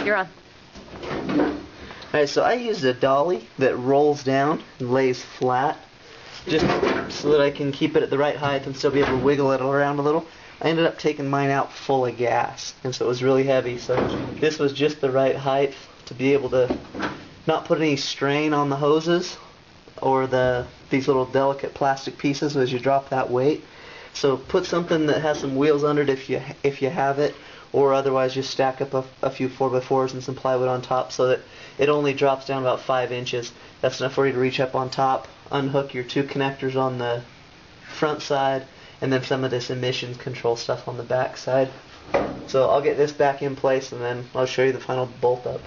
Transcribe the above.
You're on. Alright, so I used a dolly that rolls down and lays flat, just so that I can keep it at the right height and still be able to wiggle it around a little. I ended up taking mine out full of gas, and so it was really heavy, so this was just the right height to be able to not put any strain on the hoses or these little delicate plastic pieces as you drop that weight. So put something that has some wheels under it if you have it, or otherwise just stack up a few 4x4s and some plywood on top so that it only drops down about 5 inches. That's enough for you to reach up on top, unhook your 2 connectors on the front side, and then some of this emissions control stuff on the back side. So I'll get this back in place and then I'll show you the final bolt up.